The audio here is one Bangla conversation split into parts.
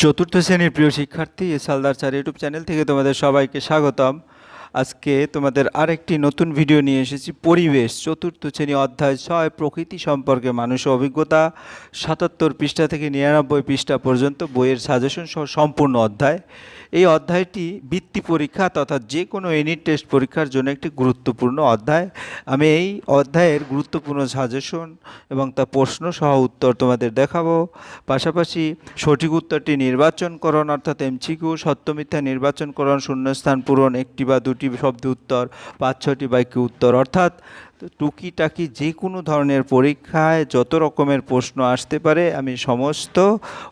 চতুর্থ শ্রেণীর প্রিয় শিক্ষার্থী, সালদার স্যার ইউটিউব চ্যানেল থেকে তোমাদের সবাইকে স্বাগতম। আজকে তোমাদের আরেকটি নতুন ভিডিও নিয়ে এসেছি। পরিবেশ চতুর্থ শ্রেণী অধ্যায় 6 প্রকৃতি সম্পর্কে মানুষের অভিজ্ঞতা, 77 পৃষ্ঠা থেকে 99 পৃষ্ঠা পর্যন্ত বইয়ের সাজেশন সহ সম্পূর্ণ অধ্যায়। এই অধ্যায়টি বৃত্তি পরীক্ষা তথা যে কোনো ইউনিট টেস্ট পরীক্ষার জন্য একটি গুরুত্বপূর্ণ অধ্যায়। আমি এই অধ্যায়ের গুরুত্বপূর্ণ সাজেশন এবং তার প্রশ্ন সহ উত্তর তোমাদের দেখাবো। পাশাপাশি সঠিক উত্তরটি নির্বাচনকরণ অর্থাৎ এমসিকিউ, সত্য মিথ্যা নির্বাচনকরণ, শূন্যস্থান পূরণ, একটি বা দুটি শব্দ উত্তর, 5-6টি বাক্য উত্তর, অর্থাৎ টুকিটাকি যে কোনো ধরনের পরীক্ষায় যত রকমের প্রশ্ন আসতে পারে আমি সমস্ত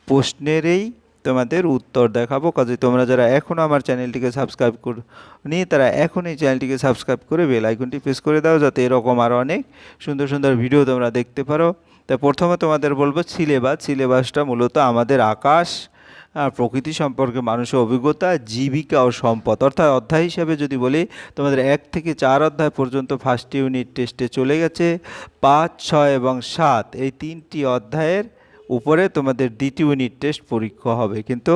প্রশ্নেরই তোমাদের উত্তর দেখাবো। কাজে তোমরা যারা এখনও আমার চ্যানেলটিকে সাবস্ক্রাইব করনি তারা এখনই চ্যানেলটিকে সাবস্ক্রাইব করে বেল আইকনটি প্রেস করে দাও, যাতে এরকম আরও অনেক সুন্দর সুন্দর ভিডিও তোমরা দেখতে পারো। তা প্রথমে তোমাদের বলবো সিলেবাসটা মূলত আমাদের আকাশ, প্রকৃতি সম্পর্কে মানুষের অভিজ্ঞতা, জীবিকা ও সম্পদ, অর্থাৎ অধ্যায় হিসাবে যদি বলি তোমাদের 1 থেকে 4 অধ্যায় পর্যন্ত ফার্স্ট ইউনিট টেস্টে চলে গেছে। 5, 6 এবং 7 এই 3টি অধ্যায়ের উপরে তোমাদের দ্বিতীয় ইউনিট টেস্ট পরীক্ষা হবে। কিন্তু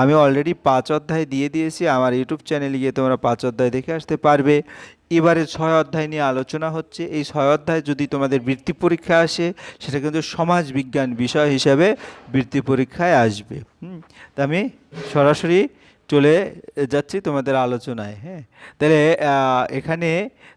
আমি অলরেডি 5 অধ্যায় দিয়ে দিয়েছি, আমার ইউটিউব চ্যানেলে গিয়ে তোমরা 5 অধ্যায় দেখে আসতে পারবে। এবারে 6 অধ্যায় নিয়ে আলোচনা হচ্ছে। এই 6 অধ্যায় যদি তোমাদের বৃত্তি পরীক্ষা আসে সেটা কিন্তু সমাজ বিজ্ঞান বিষয় হিসাবে বৃত্তি পরীক্ষায় আসবে। তা আমি সরাসরি চলে যাচ্ছি তোমাদের আলোচনায়। হ্যাঁ, তাহলে এখানে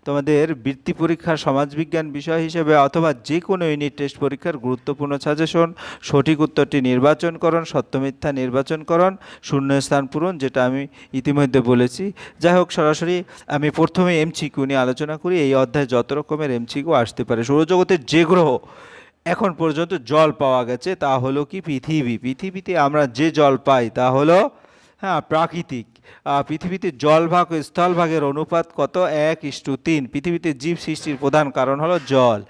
তোমাদের বৃত্তি পরীক্ষার সমাজবিজ্ঞান বিষয় হিসেবে অথবা যে কোনো ইউনিট টেস্ট পরীক্ষার গুরুত্বপূর্ণ সাজেশন, সঠিক উত্তরটি নির্বাচনকরণ, সত্য মিথ্যা নির্বাচনকরণ, শূন্যস্থান পূরণ, যেটা আমি ইতিমধ্যে বলেছি। যাই হোক, সরাসরি আমি প্রথমে এমসিকিউ নিয়ে আলোচনা করি। এই অধ্যায়ে যত রকমের এমসিকিউ আসতে পারে। সৌরজগতের যে গ্রহ এখন পর্যন্ত জল পাওয়া গেছে তা হলো কি? পৃথিবীতে আমরা যে জল পাই তা হলো প্রাকৃতিক। পৃথিবীতে জলভাগ ও স্থলভাগের অনুপাত কত? 1:3। পৃথিবীতে জীব সৃষ্টির প্রধান কারণ হলো জল।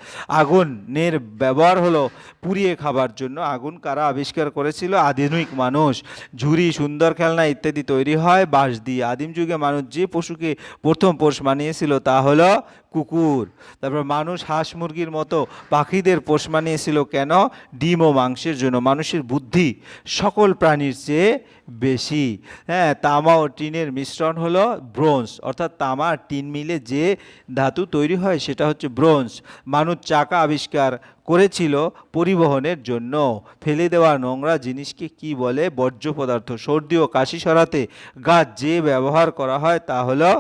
আগুনের ব্যবহার হলো পুড়িয়ে খাবার জন্য। আগুন কারা আবিষ্কার করেছিল? আধুনিক মানুষ। ঝুড়ি, সুন্দর খেলনা ইত্যাদি তৈরি হয় বাঁশ দিয়ে। আদিম যুগে মানুষ যে পশুকে প্রথম পোষ মানিয়েছিল তা হলো কুকুর। তারপর মানুষ হাঁস মুরগির মতো পাখিদের পোষ মানিয়েছিল কেন? ডিম ও মাংসের জন্য। মানুষের বুদ্ধি সকল প্রাণীর চেয়ে বেশি। তামা ও টিনের মিশ্রণ হলো ব্রোঞ্জ, অর্থাৎ তামা আর টিন মিলে যে ধাতু তৈরি হয় সেটা হচ্ছে ব্রোঞ্জ। মানুষ চাকা আবিষ্কার করেছিল পরিবহনের জন্য। ফেলে দেওয়া নোংরা জিনিসকে কি বলে? বর্জ্য পদার্থ। সর্দি ও কাশি সরাতে গাছ যে ব্যবহার করা হয় তা হলো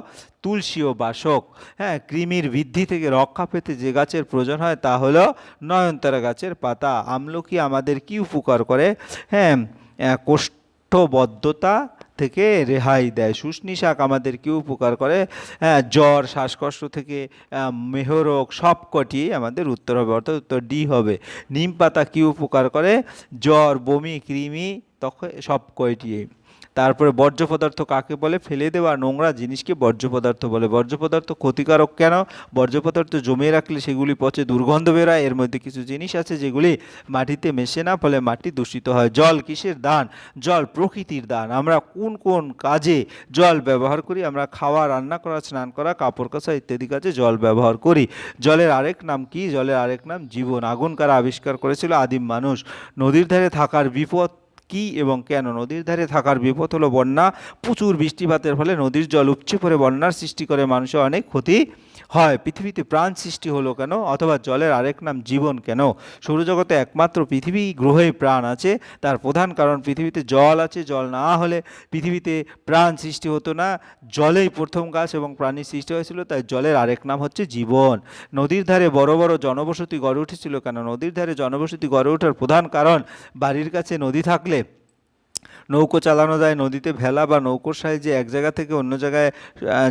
তুলসী ও বাসক। কৃমির বৃদ্ধি থেকে রক্ষা পেতে যে গাছের প্রয়োজন হয় তা হলো নয়নতারা গাছের পাতা। আমলকি আমাদের কি উপকার করে? কোষ্ঠবদ্ধতা থেকে রেহাই দেয়। শুষ্নী শাক আমাদের কি উপকার করে? জ্বর, শ্বাসকষ্ট থেকে মেহরোগ, সবকটি আমাদের উত্তর হবে, অর্থাৎ উত্তর ডি হবে। নিম পাতা কি উপকার করে? জ্বর, বমি, কৃমি তখন সব কয়টি। তারপরে বর্জ্য পদার্থ কাকে বলে? ফেলে দেওয়া নোংরা জিনিসকে বর্জ্য পদার্থ বলে। বর্জ্য পদার্থ ক্ষতিকারক কেন? বর্জ্য পদার্থ জমিয়ে রাখলে সেগুলি পচে দুর্গন্ধ বেরোয়। এর মধ্যে কিছু জিনিস আছে যেগুলি মাটিতে মেশে না, ফলে মাটি দূষিত হয়। জল কিসের দান? জল প্রকৃতির দান। আমরা কোন কোন কাজে জল ব্যবহার করি? আমরা খাওয়া, রান্না করা, স্নান করা, কাপড় কাচা ইত্যাদি কাজে জল ব্যবহার করি। জলের আরেক নাম কি? জলের আরেক নাম জীবন। আগুন কারা আবিষ্কার করেছিল? আদিম মানুষ। নদীর ধারে থাকার বিপদ কি এবং কেন? নদীর ধারে থাকার বিপদ হলো বন্যা। প্রচুর বৃষ্টিপাতের ফলে নদীর জল উপচে পড়ে বন্যার সৃষ্টি করে, মানুষের অনেক ক্ষতি হয়। পৃথিবীতে প্রাণ সৃষ্টি হলো কেন? অথবা জলের আরেক নাম জীবন কেন? সৌরজগতে একমাত্র পৃথিবী গ্রহেই প্রাণ আছে। তার প্রধান কারণ পৃথিবীতে জল আছে। জল না হলে পৃথিবীতে প্রাণ সৃষ্টি হতো না। জলেই প্রথম গাছ এবং প্রাণীর সৃষ্টি হয়েছিল, তাই জলের আরেক নাম হচ্ছে জীবন। নদীর ধারে বড় বড় জনবসতি গড়ে উঠেছিল কেন? নদীর ধারে জনবসতি গড়ে ওঠার প্রধান কারণ বাড়ির কাছে নদী থাকলে নৌকো চালানো যায়। নদীতে ভেলা বা নৌকোর সাহায্যে এক জায়গা থেকে অন্য জায়গায়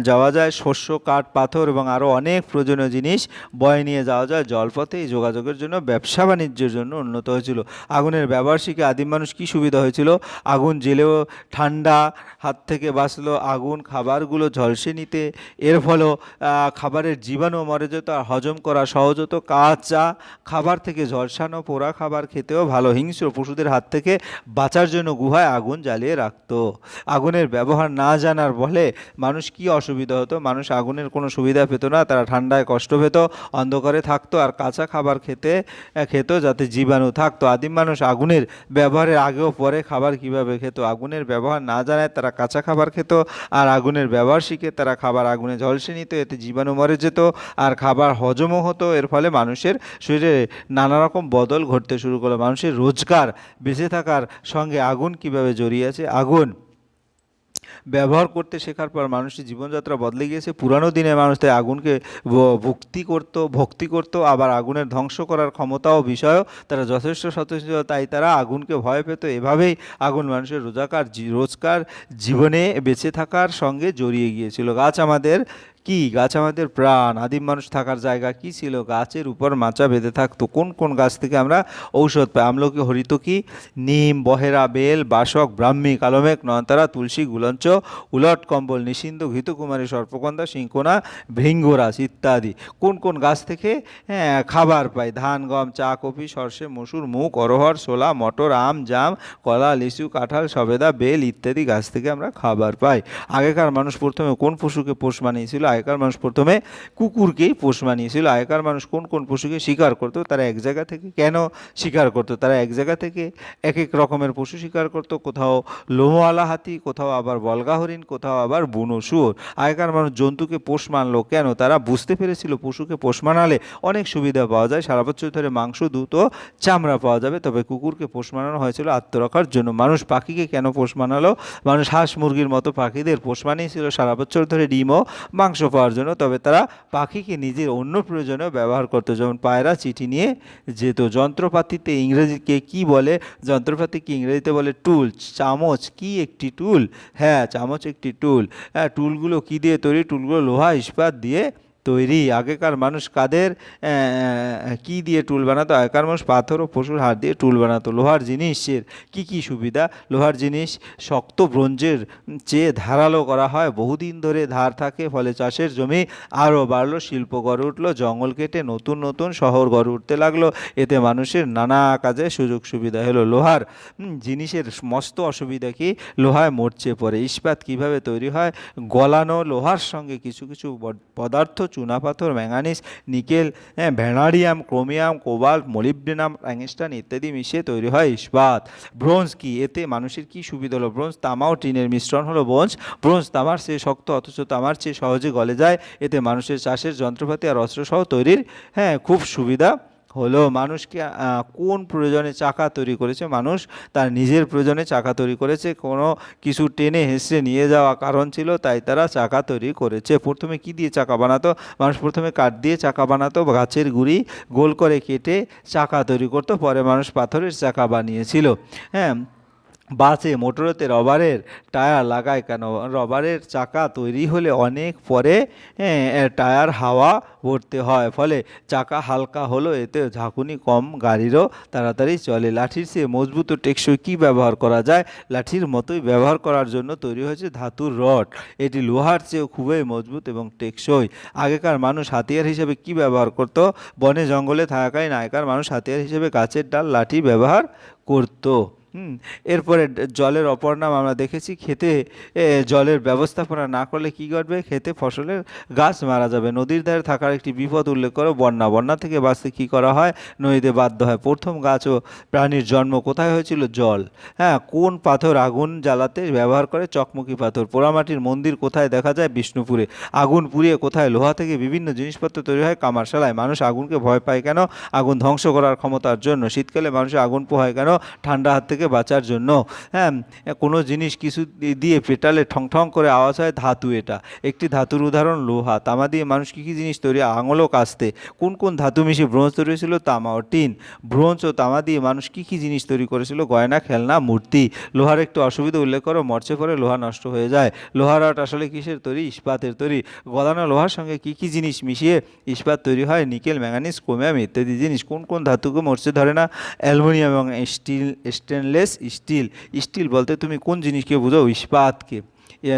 যাওয়া যায়। শস্য, কাঠ, পাথর এবং আরও অনেক প্রয়োজনীয় জিনিস বয়ে নিয়ে যাওয়া যায় জলপথে। এই যোগাযোগের জন্য, ব্যবসা বাণিজ্যের জন্য উন্নত হয়েছিল। আগুনের ব্যবহার শিখে আদিম মানুষ কী সুবিধা হয়েছিল? আগুন জেলেও ঠান্ডা হাত থেকে বাঁচলো। আগুন খাবারগুলো ঝলসে নিতে, এর ফলে খাবারের জীবাণু মরে যেত আর হজম করা সহজ হতো। কাঁচা খাবার থেকে ঝলসানো পোড়া খাবার খেতেও ভালো। হিংস্র পশুদের হাত থেকে বাঁচার জন্য গুহায় আগুন আগুন জ্বালিয়ে রাখতো। আগুনের ব্যবহার না জানার ফলে মানুষ কি অসুবিধা হতো? মানুষ আগুনের কোনো সুবিধা পেত না, তারা ঠান্ডায় কষ্ট পেত, অন্ধকারে থাকতো আর কাঁচা খাবার খেত যাতে জীবাণু থাকতো। আদিম মানুষ আগুনের ব্যবহারের আগে ও পরে খাবার কিভাবে খেত? আগুনের ব্যবহার না জানায় তারা কাঁচা খাবার খেত, আর আগুনের ব্যবহার শিখে তারা খাবার আগুনে ঝলসে নিত, এতে জীবাণু মরে যেত আর খাবার হজমও হতো। এর ফলে মানুষের শরীরে নানা রকম বদল ঘটতে শুরু করলো। মানুষের রোজগার, বেঁচে থাকার সঙ্গে আগুন কিভাবে জড়িয়ে আছে? আগুন ব্যবহার করতে শেখার পর মানুষের জীবনযাত্রা বদলে গিয়েছে। পুরানো দিনে মানুষ তাই আগুনকে ভক্তি করত, আবার আগুনের ধ্বংস করার ক্ষমতাও বিষয়ও তারা যথেষ্ট সচেতন, তাই তারা আগুনকে ভয় পেত। এভাবেই আগুন মানুষের রোজকার জীবনে বেঁচে থাকার সঙ্গে জড়িয়ে গিয়েছিল। গাছ আমাদের প্রাণ। আদিম মানুষ থাকার জায়গা কি ছিল? গাছের উপর মাচা বেঁধে থাকতো। কোন কোন গাছ থেকে আমরা ঔষধ পাই? আমলকি, হরিতকি, নিম, বহেরা, বেল, বাসক, ব্রাহ্মী, কালমেঘ, নয়নতারা, তুলসী, গুলঞ্চ, উলট কম্বল, নিষিন্ধ, ঘৃতকুমারী, সর্পগন্ধা, সিংকোনা, ভৃঙ্গরাজ ইত্যাদি। কোন কোন গাছ থেকে খাবার পাই? ধান, গম, চা, কফি, সর্ষে, মসুর, মুগ, অরহর, ছোলা, মটর, আম, জাম, কলা, লিচু, কাঁঠাল, সবেদা, বেল ইত্যাদি গাছ থেকে আমরা খাবার পাই। আগেকার মানুষ প্রথমে কোন পশুকে পোষ মানিয়েছিল? আগেকার মানুষ প্রথমে কুকুরকেই পোষ মানিয়েছিল। আগেকার মানুষ কোন কোন পশুকে শিকার করতো? তারা এক জায়গা থেকে কেন শিকার করতো? তারা এক জায়গা থেকে এক এক রকমের পশু শিকার করতো। কোথাও লোমওয়ালা হাতি, কোথাও আবার বলগা হরিণ, কোথাও আবার বুনো শুয়োর। আগেকার মানুষ জন্তুকে পোষ মানলো কেন? তারা বুঝতে পেরেছিল পশুকে পোষ মানালে অনেক সুবিধা পাওয়া যায়, সারা বছর ধরে মাংস, দুধ ও চামড়া পাওয়া যাবে। তবে কুকুরকে পোষ মানানো হয়েছিল আত্মরক্ষার জন্য। মানুষ পাখিকে কেন পোষ মানালো? মানুষ হাঁস মুরগির মতো পাখিদের পোষ মানিয়েছিল সারা বছর ধরে ডিম ও মাংস পাওয়ার জন্য। তবে তারা পাখিকে নিজের অন্য প্রয়োজনেও ব্যবহার করতো, যেমন পায়রা চিঠি নিয়ে যেত। যন্ত্রপাতিতে ইংরেজিকে কি বলে? যন্ত্রপাতিকে ইংরেজিতে বলে টুল। চামচ কি একটি টুল? হ্যাঁ, চামচ একটি টুল। হ্যাঁ, টুলগুলো কি দিয়ে তৈরি? টুলগুলো লোহা ইস্পাত দিয়ে তৈরি। আগেকার মানুষ কি দিয়ে টুল বানাতো? আগেকার মানুষ পাথর ও পশুর হাড় দিয়ে টুল বানাতো। লোহার জিনিসের কি কি সুবিধা? লোহার জিনিস শক্ত ব্রোঞ্জের চেয়ে ধারালো করা হয়, বহুদিন ধরে ধার থাকে, ফলে চাষের জমি আরও বাড়লো, শিল্প গড়ে উঠলো, জঙ্গল কেটে নতুন নতুন শহর গড়ে উঠতে লাগলো, এতে মানুষের নানা কাজে সুযোগ সুবিধা হলো। লোহার জিনিসের মস্ত অসুবিধা কি? লোহায় মরচে পড়ে। ইস্পাত কিভাবে তৈরি হয়? গলানো লোহার সঙ্গে কিছু কিছু পদার্থ, চুনাপাথর, manganese, nickel, vanadium, chromium, cobalt, molybdenum, tungsten ইত্যাদি মিশিয়ে তৈরি হয় ইস্পাত। ব্রোঞ্জ কি? এতে মানুষের কি সুবিধা হলো? ব্রোঞ্জ তামা ও টিনের মিশ্রণ হলো ব্রোঞ্জ। ব্রোঞ্জ তামার চেয়ে শক্ত, অথচ তামার চেয়ে সহজে গলে যায়, এতে মানুষের চাষের যন্ত্রপাতি আর অস্ত্রসহ তৈরির খুব সুবিধা হলো। মানুষকে কোন প্রয়োজনে চাকা তৈরি করেছে? মানুষ তার নিজের প্রয়োজনে চাকা তৈরি করেছে। কোনো কিছু টেনে হেঁচড়ে নিয়ে যাওয়া কারণ ছিল, তাই তারা চাকা তৈরি করেছে। প্রথমে কি দিয়ে চাকা বানাতো? মানুষ প্রথমে কাঠ দিয়ে চাকা বানাতো, গাছের গুঁড়ি গোল করে কেটে চাকা তৈরি করতো, পরে মানুষ পাথরের চাকা বানিয়েছিল। হ্যাঁ, বাসে, মোটরেতে রবারের টায়ার লাগায় কেন? রবারের চাকা তৈরি হলে অনেক পরে টায়ার হাওয়া ভরতে হয়, ফলে চাকা হালকা হলো, এতে ঝাঁকুনি কম, গাড়িরও তাড়াতাড়ি চলে। লাঠির চেয়ে মজবুত ও টেকসই কী ব্যবহার করা যায়? লাঠির মতোই ব্যবহার করার জন্য তৈরি হয়েছে ধাতুর রড। এটি লোহার চেয়েও খুবই মজবুত এবং টেকসই। আগেকার মানুষ হাতিয়ার হিসেবে কি ব্যবহার করত? বনে জঙ্গলে থাকাকালীন আগেকার মানুষ হাতিয়ার হিসেবে গাছের ডাল, লাঠি ব্যবহার করতো। এরপরে জলের অপর নাম আমরা দেখেছি। খেতে জলের ব্যবস্থাপনা না করলে কি ঘটবে? খেতে ফসলের গাছ মারা যাবে। নদীর ধারে থাকার একটি বিপদ উল্লেখ করো। বন্যা। বন্যা থেকে বাঁচতে কী করা হয়? নদীতে বাধ্য হয়। প্রথম গাছ ও প্রাণীর জন্ম কোথায় হয়েছিল? জল। হ্যাঁ, কোন পাথর আগুন জ্বালাতে ব্যবহার করে? চকমকি পাথর। পোড়ামাটির মন্দির কোথায় দেখা যায়? বিষ্ণুপুরে। আগুন পুড়িয়ে কোথায়? লোহা থেকে বিভিন্ন জিনিসপত্র তৈরি হয়? কামারশালায়। মানুষ আগুনকে ভয় পায় কেন? আগুন ধ্বংস করার ক্ষমতার জন্য। শীতকালে মানুষ আগুন পোহায় কেন? ঠান্ডা হাত থেকে বাঁচার জন্য। হ্যাঁ, কোনো জিনিস কিছু দিয়ে পেটালে ঠং ঠং করে আওয়াজ হয়, ধাতু। এটা একটি ধাতুর উদাহরণ লোহা। তামা দিয়ে মানুষ কী কী জিনিস তৈরি? আঙুল ও কাস্তে। কোন কোন ধাতু মিশিয়ে ব্রোঞ্জ তৈরি হয়েছিল? তামা ও টিন। ব্রোঞ্জ ও তামা দিয়ে মানুষ কী কী জিনিস তৈরি করেছিল? গয়না, খেলনা, মূর্তি। লোহার একটু অসুবিধা উল্লেখ করো। মরচে পড়ে লোহা নষ্ট হয়ে যায়। লোহার রড আসলে কিসের তৈরি? ইস্পাতের তৈরি। গলানো লোহার সঙ্গে কী কী জিনিস মিশিয়ে ইস্পাত তৈরি হয়? নিকেল, ম্যাঙ্গানিজ, ক্রোমিয়াম ইত্যাদি জিনিস। কোন কোন ধাতুকে মরচে ধরে না? অ্যালুমিনিয়াম এবং স্টেনলেস স্টিল। স্টিল বলতে তুমি কোন জিনিসকে বোঝাও? ইস্পাতকে।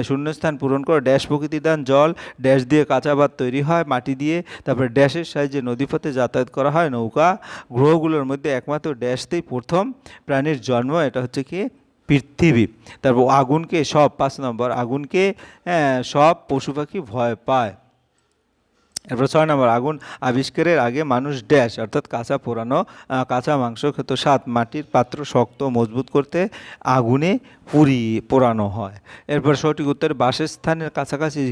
শূন্যস্থান পূরণ করো। ড্যাশ প্রকৃতির দান জল। ড্যাশ দিয়ে কাঁচা বাঁধ তৈরি হয় মাটি দিয়ে। তারপরে ড্যাশের সাহায্যে নদীপথে যাতায়াত করা হয় নৌকা। গ্রহগুলোর মধ্যে একমাত্র ড্যাশতেই প্রথম প্রাণীর জন্ম। এটা হচ্ছে কি? পৃথিবী। তারপর আগুনকে সব 5 নম্বর, আগুনকে সব পশু পাখি ভয় পায়। এরপর 6 নম্বর, আগুন আবিষ্কারের আগে মানুষ ড্যাশ অর্থাৎ কাঁচা পোড়ানো কাঁচা মাংস খেত। 7, মাটির পাত্র শক্ত মজবুত করতে আগুনে পোড়ানো হয়। এরপর সঠিক উত্তর, বাসস্থানের কাছাকাছি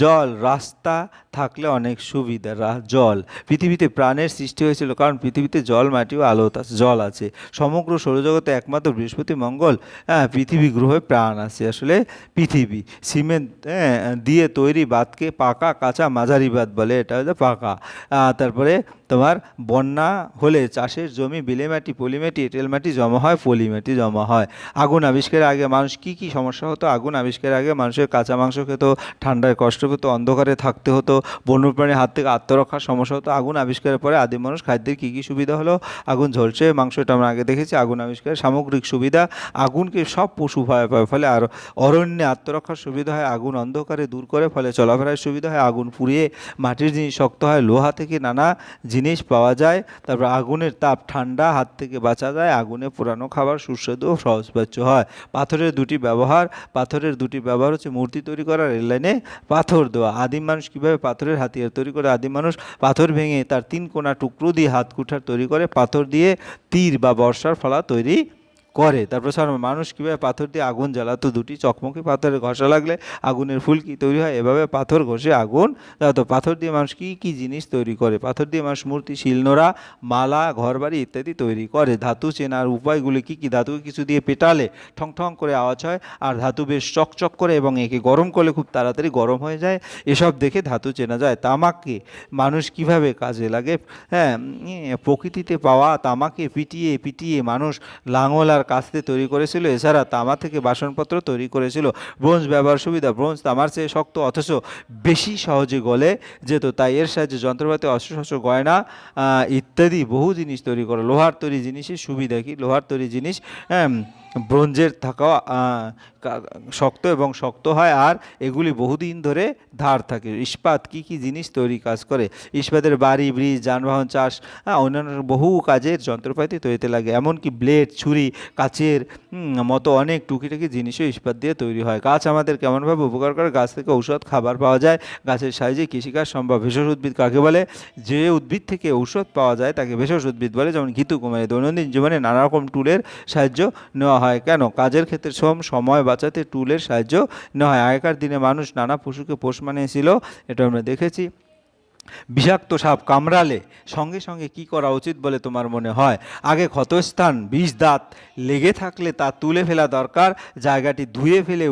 জল রাস্তা থাকলে অনেক সুবিধা। জল, পৃথিবীতে প্রাণের সৃষ্টি হয়েছিল কারণ পৃথিবীতে জল, মাটি ও আলো জল আছে। সমগ্র সৌরজগতে একমাত্র বৃহস্পতি মঙ্গল পৃথিবী গ্রহে প্রাণ আছে। আসলে পৃথিবী সিমেন্ট দিয়ে তৈরি বাঁধকে পাকা, কাঁচা, মাঝারি বাঁধ বলে, এটা হচ্ছে পাকা। তারপরে তোমার বন্যা হলে চাষের জমি বেলে মাটি, পলি মাটি, এঁটেল মাটি জমা হয়, পলি মাটি জমা হয়। আগুন আবিষ্কারের আগে মানুষ কি কি সমস্যা হতো? আগুন আবিষ্কারের আগে মানুষের কাঁচা মাংস খেত, ঠান্ডায় কষ্ট পেত, অন্ধকারে থাকতে হতো, বন্যপ্রাণীর হাত থেকে আত্মরক্ষার সমস্যা হতো। আগুন আবিষ্কারের পরে আদিম মানুষ খাদ্যের কী কী সুবিধা হলো? আগুন ঝলসে মাংস, এটা আমরা আগে দেখেছি। আগুন আবিষ্কারের সামগ্রিক সুবিধা, আগুনকে সব পশু ভয় পায়, ফলে আর অরণ্যে আত্মরক্ষার সুবিধা হয়। আগুন অন্ধকারে দূর করে, ফলে চলাফেরার সুবিধা হয়। আগুন পুড়িয়ে মাটির জিনিস শক্ত হয়, লোহা থেকে নানা জিনিস পাওয়া যায়। তারপর আগুনের তাপ, ঠান্ডা হাত থেকে বাঁচা যায়। আগুনে পোড়ানো খাবার সুস্বাদু ও সহজপাচ্য হয়। পাথরের দুটি ব্যবহার হচ্ছে মূর্তি তৈরি করা, রেললাইনে পাথর দেওয়া। আদিম মানুষ কীভাবে পাথরের হাতিয়ার তৈরি করে? আদিম মানুষ পাথর ভেঙে তার 3 কোনা টুকরো দিয়ে হাত কুঠার তৈরি করে, পাথর দিয়ে তীর বা বর্ষার ফলা তৈরি করে। তারপর মানুষ কীভাবে পাথর দিয়ে আগুন জ্বালাতো? 2টি চকমকি পাথরের ঘষা লাগলে আগুনের ফুলকি তৈরি হয়, এভাবে পাথর ঘষে আগুন জ্বালাতো। পাথর দিয়ে মানুষ কী কী জিনিস তৈরি করে? পাথর দিয়ে মানুষ মূর্তি, শিলনোড়া, মালা, ঘরবাড়ি ইত্যাদি তৈরি করে। ধাতু চেনার উপায়গুলি কী কী? ধাতুকে কিছু দিয়ে পেটালে ঠং ঠং করে আওয়াজ হয়, আর ধাতু বেশ চকচক করে এবং একে গরম করলে খুব তাড়াতাড়ি গরম হয়ে যায়, এসব দেখে ধাতু চেনা যায়। তামাককে মানুষ কিভাবে কাজে লাগে? প্রকৃতিতে পাওয়া তামাকে পিটিয়ে পিটিয়ে মানুষ লাঙল আর কাস্তে তৈরি করেছিল। এছাড়া তামা থেকে বাসনপত্র তৈরি করেছিল। ব্রোঞ্জ ব্যবহার সুবিধা, ব্রোঞ্জ তামার চেয়ে শক্ত অথচ বেশি সহজে গলে যেত, তাই এর সাহায্যে যন্ত্রপাতি, অস্ত্রশস্ত্র, গয়না ইত্যাদি বহু জিনিস তৈরি করে। লোহার তৈরি জিনিসের সুবিধা কি? লোহার তৈরি জিনিস ব্রোঞ্জের থাকাও শক্ত এবং শক্ত হয়, আর এগুলি বহুদিন ধরে ধার থাকে। ইস্পাত কী কী জিনিস তৈরি কাজ করে? ইস্পাতের বাড়ি, ব্রিজ, যানবাহন, চাষ, অন্যান্য বহু কাজের যন্ত্রপাতি তৈরিতে লাগে। এমনকি ব্লেড, ছুরি, কাচের মতো অনেক টুকিটাকি জিনিসও ইস্পাত দিয়ে তৈরি হয়। গাছ আমাদের কেমনভাবে উপকার করে? গাছ থেকে ঔষধ, খাবার পাওয়া যায়। গাছের সাহায্যে কৃষিকাজ সম্ভব। ভেষজ উদ্ভিদ কাকে বলে? যে উদ্ভিদ থেকে ঔষধ পাওয়া যায় তাকে ভেষজ উদ্ভিদ বলে, যেমন ঘিতুকুমারী। দৈনন্দিন জীবনে নানা রকম টুলের সাহায্য নেওয়া হয়। কেন? কাজের ক্ষেত্রে সময় বাঁচাতে টুলের সাহায্য নেওয়া হয়। আগেকার দিনে মানুষ নানা পশুকে পোষ মানিয়েছিল, এটা আমরা দেখেছি। বিষাক্ত সাপ কামড়ালে সঙ্গে সঙ্গে কি করা উচিত বলে তোমার মনে হয়? আগে ক্ষতস্থান, বিষ দাঁত লেগে থাকলে তা তুলে ফেলা দরকার। জায়গাটি ধুয়ে ফেলে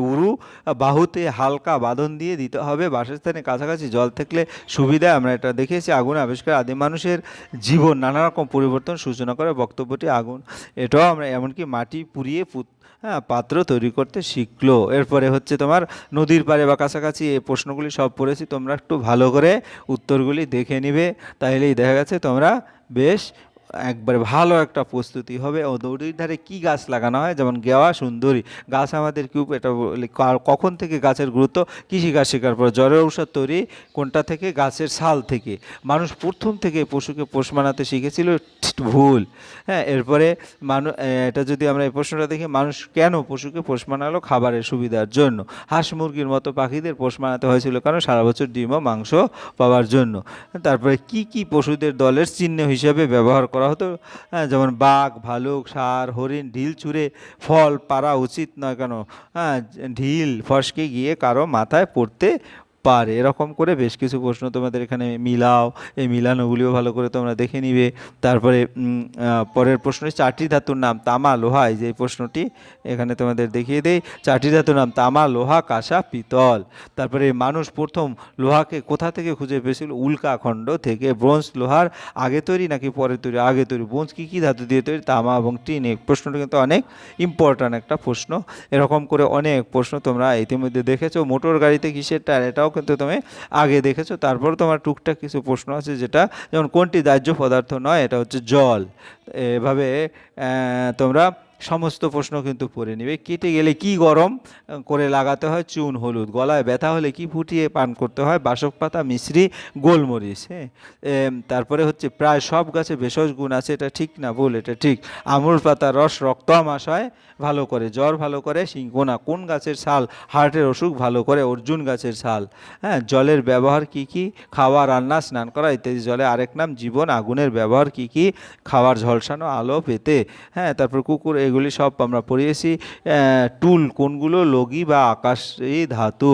বাহুতে হালকা বাঁধন দিয়ে দিতে হবে। বাসস্থানের কাছাকাছি জল থাকলে সুবিধা, আমরা এটা দেখেছি। আগুন আবিষ্কার আদিম মানুষের জীবন নানা রকম পরিবর্তন সূচনা করে। বক্তব্যটি আগুন, এটাও আমরা এমনকি মাটি পুড়িয়ে পাত্র তৈরি করতে শিখলো। এরপরে হচ্ছে তোমার নদীর পাড়ে বা কাছাকাছি, এই প্রশ্নগুলি সব পড়েছি, তোমরা একটু ভালো করে উত্তরগুলি দেখে নিবে, তাইলেই দেখা গেছে তোমরা বেশ একবারে ভালো একটা প্রস্তুতি হবে। ও নদীর ধারে কী গাছ লাগানো হয়? যেমন গেওয়া, সুন্দরী গাছ আমাদের কি এটা কখন থেকে গাছের গুরুত্ব? কৃষিকাজ শেখার পর। জ্বরের ঔষধ তৈরি কোনটা থেকে? গাছের ছাল থেকে। মানুষ প্রথম থেকে পশুকে পোষ মানাতে শিখেছিল, ভুল। এরপরে এটা যদি আমরা এই প্রশ্নটা দেখি, মানুষ কেন পশুকে পোষ মানালো? খাবারের সুবিধার জন্য। হাঁস মুরগির মতো পাখিদের পোষ মানাতে হয়েছিল কারণ সারা বছর ডিম ও মাংস পাওয়ার জন্য। তারপরে কি কি পশুদের দলের চিহ্ন হিসেবে ব্যবহার করা হতো? যেমন বাঘ, ভালুক, ষাঁড়, হরিণ। ঢিল ছুঁড়ে ফল পারা উচিত নয় কেন? ঢিল ফসকে গিয়ে কারো মাথায় পড়তে পারে। এরকম করে বেশ কিছু প্রশ্ন তোমাদের এখানে মিলাও, এই মিলানোগুলিও ভালো করে তোমরা দেখে নিবে। তারপরে পরের প্রশ্ন, 4টি ধাতুর নাম। তামা, লোহা, এই যে প্রশ্নটি এখানে তোমাদের দেখিয়ে দেই। 4টি ধাতুর নাম: তামা, লোহা, কাঁসা, পিতল। তারপরে মানুষ প্রথম লোহাকে কোথা থেকে খুঁজে পেয়েছিল? উল্কাখণ্ড থেকে। ব্রোঞ্জ লোহার আগে তৈরি নাকি পরে তৈরি? আগে তৈরি। ব্রোঞ্জ কী কী ধাতু দিয়ে তৈরি? তামা এবং টিন। এই প্রশ্নটা কিন্তু অনেক ইম্পর্ট্যান্ট একটা প্রশ্ন। এরকম করে অনেক প্রশ্ন তোমরা ইতিমধ্যে দেখেছো। মোটর গাড়িতে কিসের টায়ার? এটাও কিন্তু তুমি আগে দেখেছো। তারপর তোমার টুকটাক কিছু প্রশ্ন আছে, যেটা যেমন কোনটি দাহ্য পদার্থ নয়? এটা হচ্ছে জল। এভাবে তোমরা সমস্ত প্রশ্ন কিন্তু পড়ে নেবে। কেটে গেলে কি গরম করে লাগাতে হয়, চুন হলুদ। গলায় ব্যথা হলে কি ফুটিয়ে পান করতে হয়, বাসক পাতা মিশ্রি গোলমরিচ। হ্যাঁ, তারপরে হচ্ছে প্রায় সব গাছে ভেষজ গুণ আছে, এটা ঠিক না ভুল? এটা ঠিক। আমুল পাতার রস রক্ত আমাশয় ভালো করে, জ্বর ভালো করে। সিংকোনা কোন গাছের ছাল হার্টের অসুখ ভালো করে? অর্জুন গাছের ছাল। হ্যাঁ, জলের ব্যবহার কি কি? খাওয়া, রান্না, স্নান করা ইত্যাদি। জলে আরেক নাম জীবন। আগুনের ব্যবহার কি কি? খাবার ঝলসানো, আলো পেতে। হ্যাঁ, তারপর কুকুর, এগুলি সব আমরা পড়িয়েছি। টুল কোনগুলো? লগি বা আকাশী ধাতু।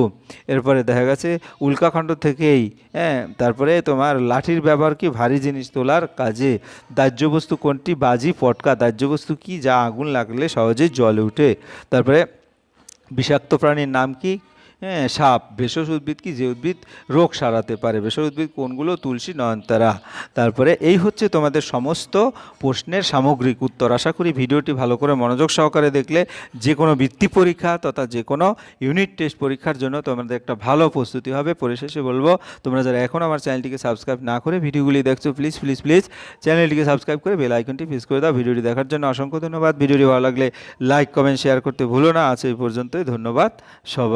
এরপরে দেখা গেছে উল্কাখণ্ড থেকেই। হ্যাঁ, তারপরে তোমার লাঠির ব্যবহার কি? ভারী জিনিস তোলার কাজে। দাহ্য বস্তু কোনটি? বাজি, পটকা। দাহ্য বস্তু কি? যা আগুন লাগলে সহজেই জ্বলে ওঠে। তারপরে বিষাক্ত প্রাণীর নাম কি? হ্যাঁ, সাপ। ভেষজ উদ্ভিদ কি? যে উদ্ভিদ রোগ সারাতে পারে। ভেষজ উদ্ভিদ কোনগুলো? তুলসী, নয়নতারা। তারপরে এই হচ্ছে তোমাদের সমস্ত প্রশ্নের সামগ্রিক উত্তর। আশা করি ভিডিওটি ভালো করে মনোযোগ সহকারে দেখলে যে কোনো বৃত্তি পরীক্ষা তথা যে কোনো ইউনিট টেস্ট পরীক্ষার জন্য তোমাদের একটা ভালো প্রস্তুতি হবে। পরিশেষে বলবো, তোমরা যারা এখন আমার চ্যানেলটিকে সাবস্ক্রাইব না করে ভিডিওগুলি দেখছো, প্লিজ প্লিজ প্লিজ চ্যানেলটিকে সাবস্ক্রাইব করে বেল আইকনটি প্রেস করে দাও। ভিডিওটি দেখার জন্য অসংখ্য ধন্যবাদ। ভিডিওটি ভালো লাগলে লাইক কমেন্ট শেয়ার করতে ভুলো না। আজ এই পর্যন্তই, ধন্যবাদ সবাই।